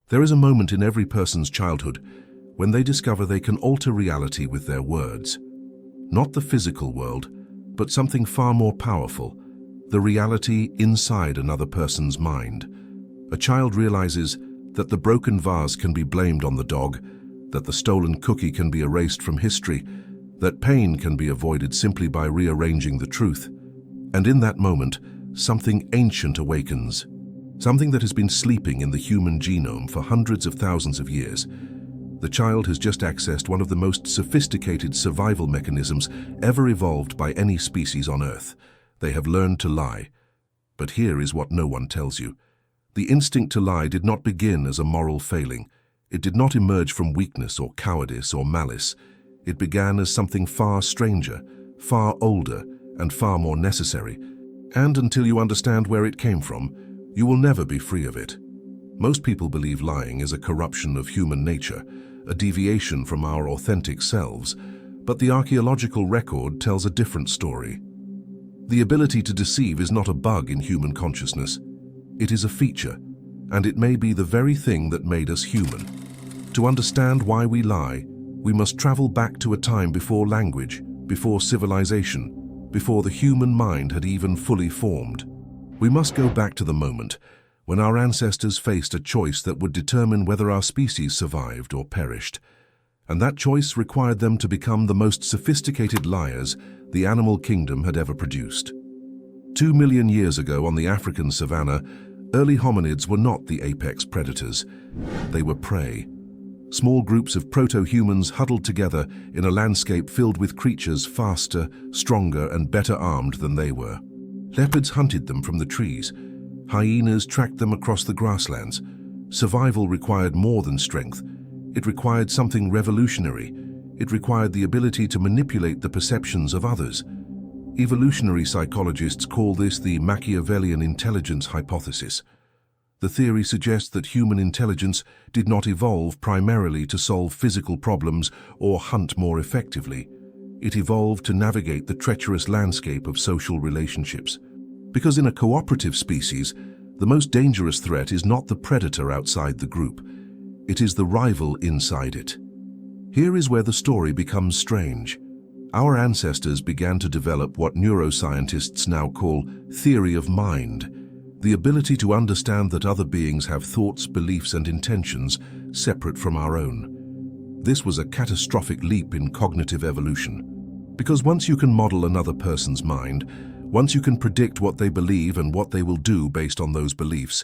There is a moment in every person's childhood when they discover they can alter reality with their words. Not the physical world, but something far more powerful, the reality inside another person's mind. A child realizes that the broken vase can be blamed on the dog, that the stolen cookie can be erased from history, that pain can be avoided simply by rearranging the truth. And in that moment, something ancient awakens, something that has been sleeping in the human genome for hundreds of thousands of years. The child has just accessed one of the most sophisticated survival mechanisms ever evolved by any species on Earth. They have learned to lie. But here is what no one tells you. The instinct to lie did not begin as a moral failing. It did not emerge from weakness or cowardice or malice. It began as something far stranger, far older, and far more necessary. And until you understand where it came from, you will never be free of it. Most people believe lying is a corruption of human nature, a deviation from our authentic selves, but the archaeological record tells a different story. The ability to deceive is not a bug in human consciousness. It is a feature, and it may be the very thing that made us human. To understand why we lie, we must travel back to a time before language, before civilization, before the human mind had even fully formed. We must go back to the moment when our ancestors faced a choice that would determine whether our species survived or perished. And that choice required them to become the most sophisticated liars the animal kingdom had ever produced. 2 million years ago on the African savanna, early hominids were not the apex predators. They were prey. Small groups of proto-humans huddled together in a landscape filled with creatures faster, stronger, and better armed than they were. Leopards hunted them from the trees. Hyenas tracked them across the grasslands. Survival required more than strength. It required something revolutionary. It required the ability to manipulate the perceptions of others. Evolutionary psychologists call this the Machiavellian intelligence hypothesis. The theory suggests that human intelligence did not evolve primarily to solve physical problems or hunt more effectively. It evolved to navigate the treacherous landscape of social relationships. Because in a cooperative species, the most dangerous threat is not the predator outside the group. It is the rival inside it. Here is where the story becomes strange. Our ancestors began to develop what neuroscientists now call theory of mind, the ability to understand that other beings have thoughts, beliefs, and intentions separate from our own. This was a catastrophic leap in cognitive evolution. Because once you can model another person's mind, once you can predict what they believe and what they will do based on those beliefs,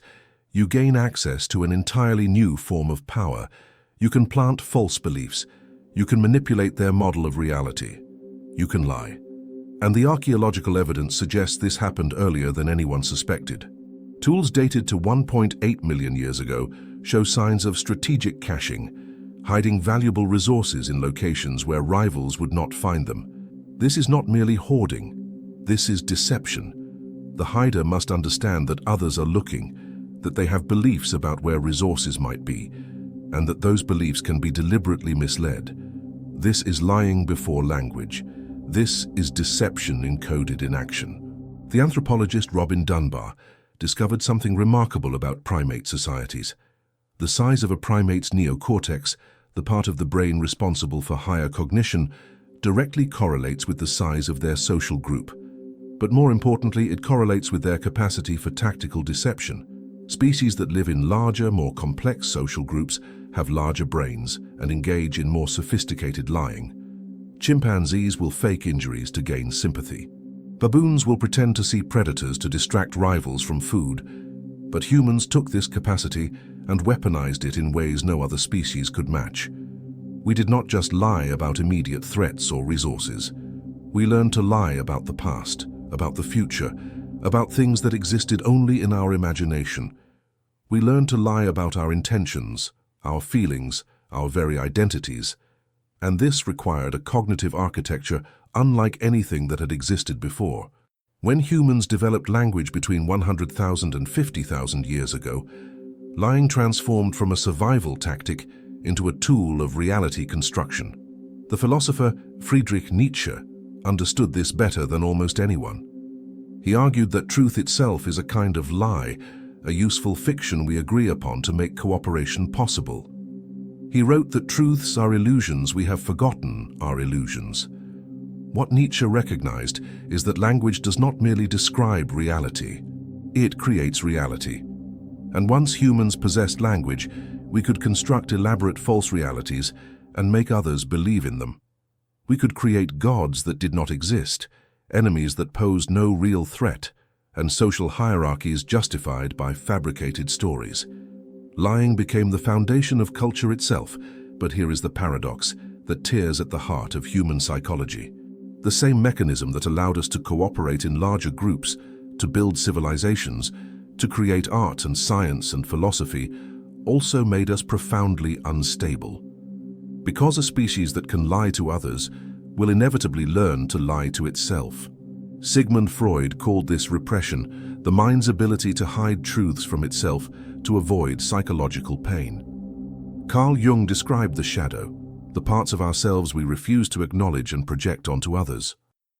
you gain access to an entirely new form of power. You can plant false beliefs. You can manipulate their model of reality. You can lie. And the archaeological evidence suggests this happened earlier than anyone suspected. Tools dated to 1.8 million years ago show signs of strategic caching, hiding valuable resources in locations where rivals would not find them. This is not merely hoarding. This is deception. The hider must understand that others are looking, that they have beliefs about where resources might be, and that those beliefs can be deliberately misled. This is lying before language. This is deception encoded in action. The anthropologist Robin Dunbar discovered something remarkable about primate societies. The size of a primate's neocortex, the part of the brain responsible for higher cognition, directly correlates with the size of their social group. But more importantly, it correlates with their capacity for tactical deception. Species that live in larger, more complex social groups have larger brains and engage in more sophisticated lying. Chimpanzees will fake injuries to gain sympathy. Baboons will pretend to see predators to distract rivals from food. But humans took this capacity and weaponized it in ways no other species could match. We did not just lie about immediate threats or resources. We learned to lie about the past, about the future, about things that existed only in our imagination. We learned to lie about our intentions, our feelings, our very identities. And this required a cognitive architecture unlike anything that had existed before. When humans developed language between 100,000 and 50,000 years ago, lying transformed from a survival tactic into a tool of reality construction. The philosopher Friedrich Nietzsche understood this better than almost anyone. He argued that truth itself is a kind of lie, a useful fiction we agree upon to make cooperation possible. He wrote that truths are illusions we have forgotten are illusions. What Nietzsche recognized is that language does not merely describe reality, it creates reality. And once humans possessed language, we could construct elaborate false realities and make others believe in them. We could create gods that did not exist, enemies that posed no real threat, and social hierarchies justified by fabricated stories. Lying became the foundation of culture itself, but here is the paradox that tears at the heart of human psychology. The same mechanism that allowed us to cooperate in larger groups, to build civilizations, to create art and science and philosophy, also made us profoundly unstable. Because a species that can lie to others will inevitably learn to lie to itself. Sigmund Freud called this repression, the mind's ability to hide truths from itself to avoid psychological pain. Carl Jung described the shadow, the parts of ourselves we refuse to acknowledge and project onto others.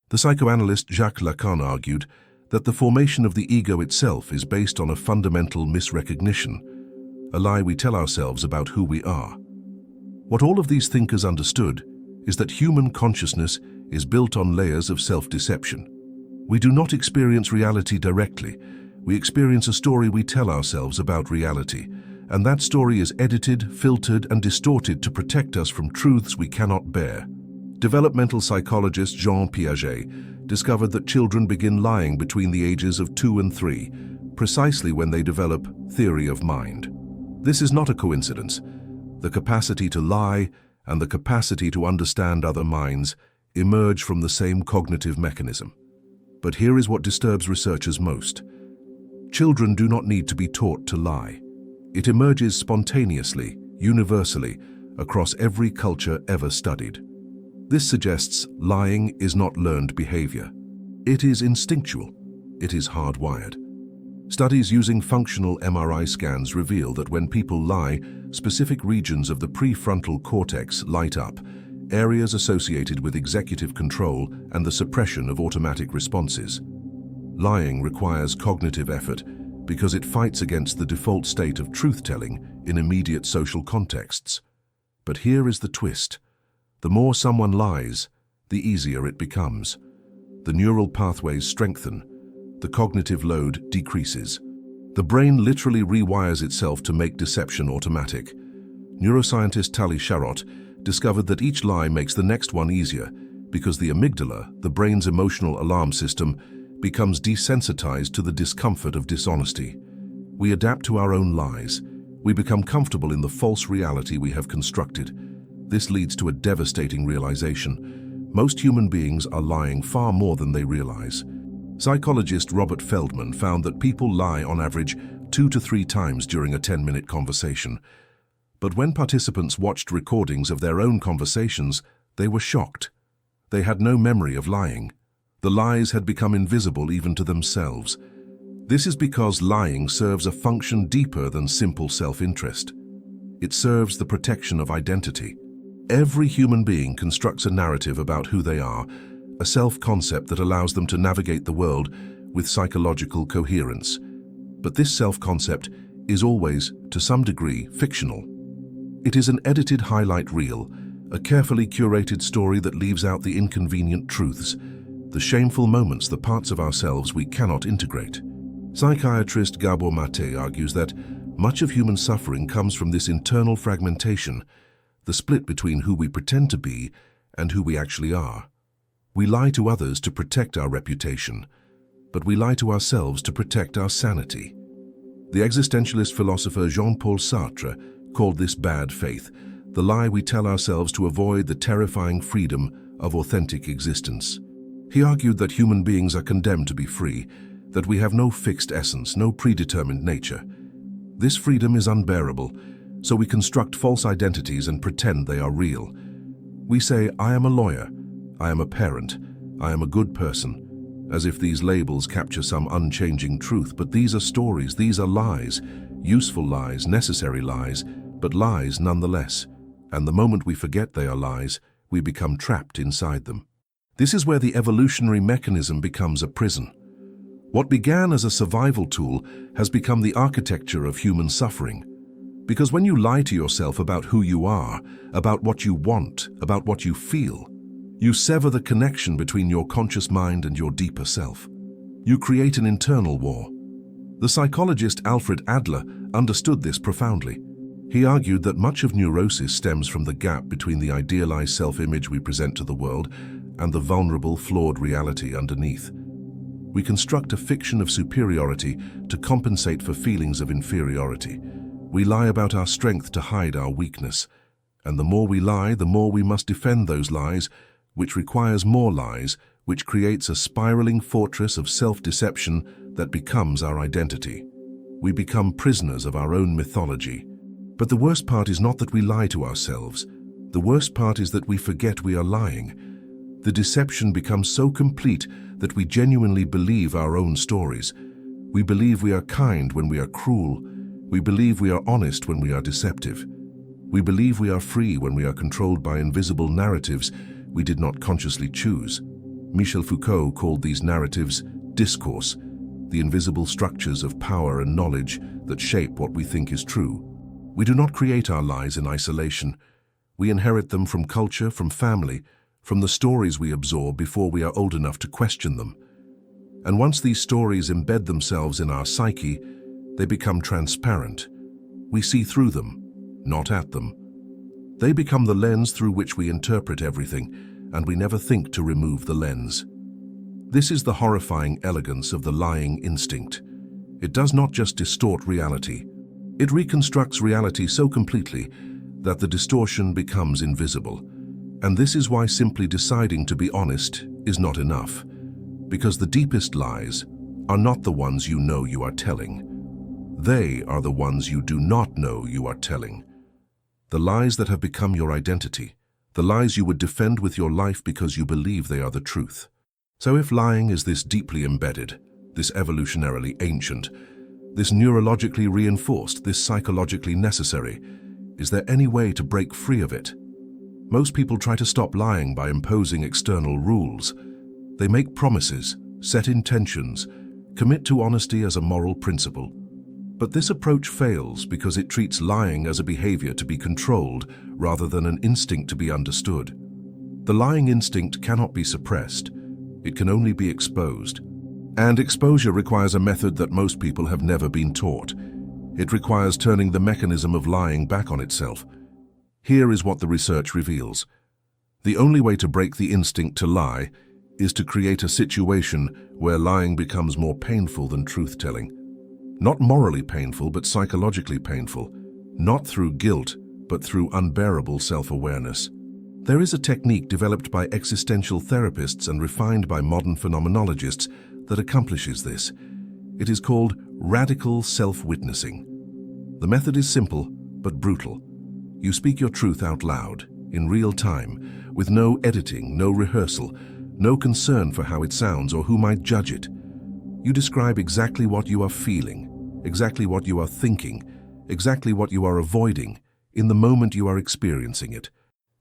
The psychoanalyst Jacques Lacan argued that the formation of the ego itself is based on a fundamental misrecognition, a lie we tell ourselves about who we are. What all of these thinkers understood is that human consciousness is built on layers of self-deception. We do not experience reality directly. We experience a story we tell ourselves about reality, and that story is edited, filtered, and distorted to protect us from truths we cannot bear. Developmental psychologist Jean Piaget discovered that children begin lying between the ages of 2 and 3, precisely when they develop theory of mind. This is not a coincidence. The capacity to lie and the capacity to understand other minds emerge from the same cognitive mechanism. But here is what disturbs researchers most. Children do not need to be taught to lie. It emerges spontaneously, universally, across every culture ever studied. This suggests lying is not learned behavior. It is instinctual. It is hardwired. Studies using functional MRI scans reveal that when people lie, specific regions of the prefrontal cortex light up, areas associated with executive control and the suppression of automatic responses. Lying requires cognitive effort because it fights against the default state of truth-telling in immediate social contexts. But here is the twist. The more someone lies, the easier it becomes. The neural pathways strengthen. The cognitive load decreases. The brain literally rewires itself to make deception automatic. Neuroscientist Tali Sharot discovered that each lie makes the next one easier because the amygdala, the brain's emotional alarm system, becomes desensitized to the discomfort of dishonesty. We adapt to our own lies. We become comfortable in the false reality we have constructed. This leads to a devastating realization. Most human beings are lying far more than they realize. Psychologist Robert Feldman found that people lie on average 2 to 3 times during a 10-minute conversation. But when participants watched recordings of their own conversations, they were shocked. They had no memory of lying. The lies had become invisible even to themselves. This is because lying serves a function deeper than simple self-interest. It serves the protection of identity. Every human being constructs a narrative about who they are, a self-concept that allows them to navigate the world with psychological coherence. But this self-concept is always, to some degree, fictional. It is an edited highlight reel, a carefully curated story that leaves out the inconvenient truths, the shameful moments, the parts of ourselves we cannot integrate. Psychiatrist Gabor Mate argues that much of human suffering comes from this internal fragmentation, the split between who we pretend to be and who we actually are. We lie to others to protect our reputation, but we lie to ourselves to protect our sanity. The existentialist philosopher Jean-Paul Sartre called this bad faith, the lie we tell ourselves to avoid the terrifying freedom of authentic existence. He argued that human beings are condemned to be free, that we have no fixed essence, no predetermined nature. This freedom is unbearable, so we construct false identities and pretend they are real. We say, I am a lawyer, I am a parent, I am a good person, as if these labels capture some unchanging truth, but these are stories, these are lies, useful lies, necessary lies, but lies nonetheless. And the moment we forget they are lies, we become trapped inside them. This is where the evolutionary mechanism becomes a prison. What began as a survival tool has become the architecture of human suffering. Because when you lie to yourself about who you are, about what you want, about what you feel, you sever the connection between your conscious mind and your deeper self. You create an internal war. The psychologist Alfred Adler understood this profoundly. He argued that much of neurosis stems from the gap between the idealized self-image we present to the world and the vulnerable, flawed reality underneath. We construct a fiction of superiority to compensate for feelings of inferiority. We lie about our strength to hide our weakness. And the more we lie, the more we must defend those lies, which requires more lies, which creates a spiraling fortress of self-deception that becomes our identity. We become prisoners of our own mythology. But the worst part is not that we lie to ourselves. The worst part is that we forget we are lying. The deception becomes so complete that we genuinely believe our own stories. We believe we are kind when we are cruel. We believe we are honest when we are deceptive. We believe we are free when we are controlled by invisible narratives we did not consciously choose. Michel Foucault called these narratives discourse, the invisible structures of power and knowledge that shape what we think is true. We do not create our lies in isolation. We inherit them from culture, from family, from the stories we absorb before we are old enough to question them. And once these stories embed themselves in our psyche, they become transparent. We see through them, not at them. They become the lens through which we interpret everything, and we never think to remove the lens. This is the horrifying elegance of the lying instinct. It does not just distort reality. It reconstructs reality so completely that the distortion becomes invisible. And this is why simply deciding to be honest is not enough. Because the deepest lies are not the ones you know you are telling. They are the ones you do not know you are telling. The lies that have become your identity. The lies you would defend with your life because you believe they are the truth. So if lying is this deeply embedded, this evolutionarily ancient, this neurologically reinforced, this psychologically necessary, is there any way to break free of it? Most people try to stop lying by imposing external rules. They make promises, set intentions, commit to honesty as a moral principle. But this approach fails because it treats lying as a behavior to be controlled rather than an instinct to be understood. The lying instinct cannot be suppressed. It can only be exposed. And exposure requires a method that most people have never been taught. It requires turning the mechanism of lying back on itself. Here is what the research reveals. The only way to break the instinct to lie is to create a situation where lying becomes more painful than truth-telling. Not morally painful, but psychologically painful. Not through guilt, but through unbearable self-awareness. There is a technique developed by existential therapists and refined by modern phenomenologists that accomplishes this. It is called radical self-witnessing. The method is simple, but brutal. You speak your truth out loud, in real time, with no editing, no rehearsal, no concern for how it sounds or who might judge it. You describe exactly what you are feeling, exactly what you are thinking, exactly what you are avoiding, in the moment you are experiencing it.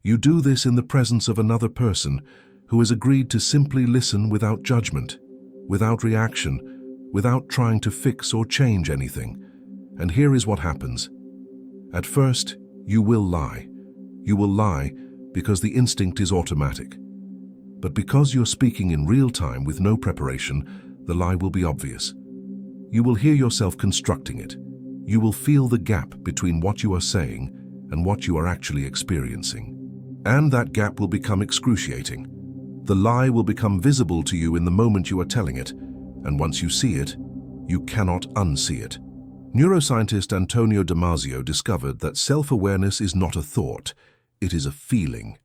You do this in the presence of another person who has agreed to simply listen without judgment, without reaction, without trying to fix or change anything. And here is what happens. At first, you will lie. You will lie because the instinct is automatic. But because you're speaking in real time with no preparation, the lie will be obvious. You will hear yourself constructing it. You will feel the gap between what you are saying and what you are actually experiencing. And that gap will become excruciating. The lie will become visible to you in the moment you are telling it, and once you see it, you cannot unsee it. Neuroscientist Antonio Damasio discovered that self-awareness is not a thought, it is a feeling.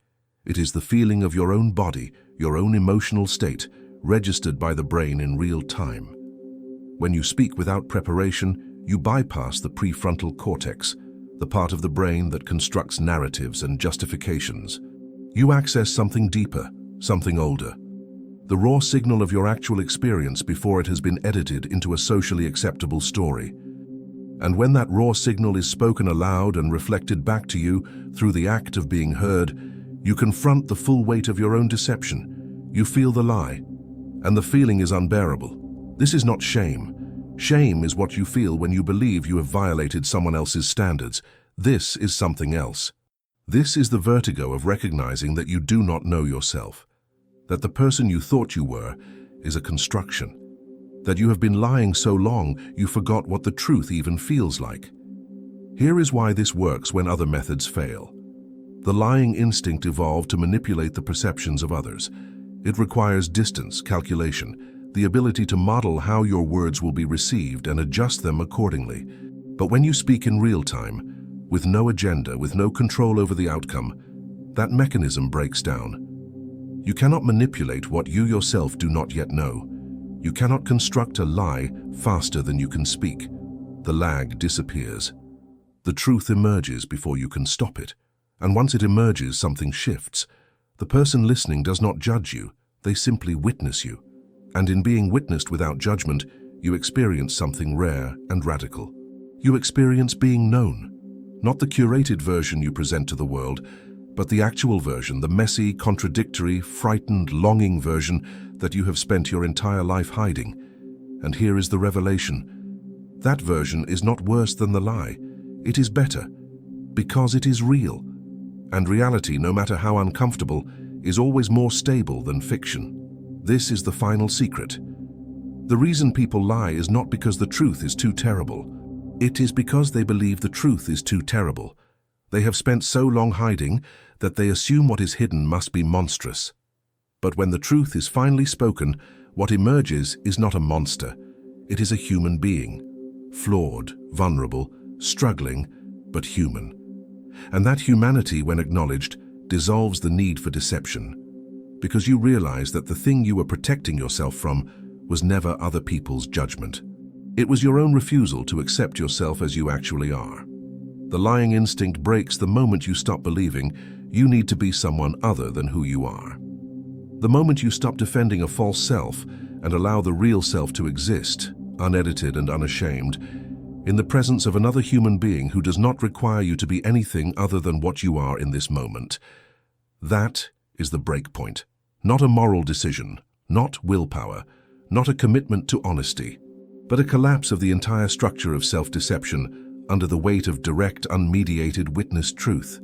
It is the feeling of your own body, your own emotional state, registered by the brain in real time. When you speak without preparation, you bypass the prefrontal cortex, the part of the brain that constructs narratives and justifications. You access something deeper, something older. The raw signal of your actual experience before it has been edited into a socially acceptable story. And when that raw signal is spoken aloud and reflected back to you through the act of being heard, you confront the full weight of your own deception. You feel the lie, and the feeling is unbearable. This is not shame. Shame is what you feel when you believe you have violated someone else's standards. This is something else. This is the vertigo of recognizing that you do not know yourself, that the person you thought you were is a construction, that you have been lying so long you forgot what the truth even feels like. Here is why this works when other methods fail. The lying instinct evolved to manipulate the perceptions of others. It requires distance, calculation, the ability to model how your words will be received and adjust them accordingly. But when you speak in real time, with no agenda, with no control over the outcome, that mechanism breaks down. You cannot manipulate what you yourself do not yet know. You cannot construct a lie faster than you can speak. The lag disappears. The truth emerges before you can stop it. And once it emerges, something shifts. The person listening does not judge you, they simply witness you. And in being witnessed without judgment, you experience something rare and radical. You experience being known. Not the curated version you present to the world, but the actual version, the messy, contradictory, frightened, longing version that you have spent your entire life hiding. And here is the revelation. That version is not worse than the lie. It is better, because it is real. And reality, no matter how uncomfortable, is always more stable than fiction. This is the final secret. The reason people lie is not because the truth is too terrible. It is because they believe the truth is too terrible. They have spent so long hiding that they assume what is hidden must be monstrous. But when the truth is finally spoken, what emerges is not a monster. It is a human being, flawed, vulnerable, struggling, but human. And that humanity, when acknowledged, dissolves the need for deception, because you realize that the thing you were protecting yourself from was never other people's judgment. It was your own refusal to accept yourself as you actually are. The lying instinct breaks the moment you stop believing you need to be someone other than who you are. The moment you stop defending a false self and allow the real self to exist, unedited and unashamed, in the presence of another human being who does not require you to be anything other than what you are in this moment. That is the break point. Not a moral decision, not willpower, not a commitment to honesty, but a collapse of the entire structure of self-deception under the weight of direct, unmediated, witnessed truth.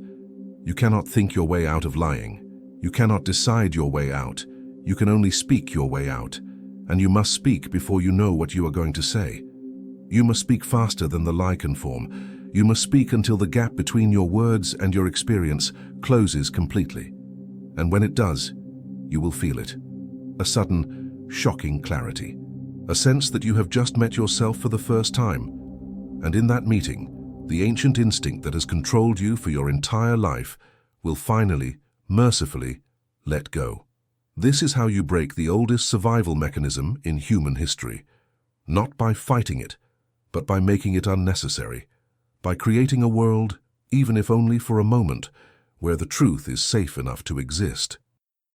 You cannot think your way out of lying. You cannot decide your way out. You can only speak your way out. And you must speak before you know what you are going to say. You must speak faster than the lie can form. You must speak until the gap between your words and your experience closes completely. And when it does, you will feel it. A sudden, shocking clarity. A sense that you have just met yourself for the first time. And in that meeting, the ancient instinct that has controlled you for your entire life will finally, mercifully, let go. This is how you break the oldest survival mechanism in human history. Not by fighting it, but by making it unnecessary. By creating a world, even if only for a moment, where the truth is safe enough to exist.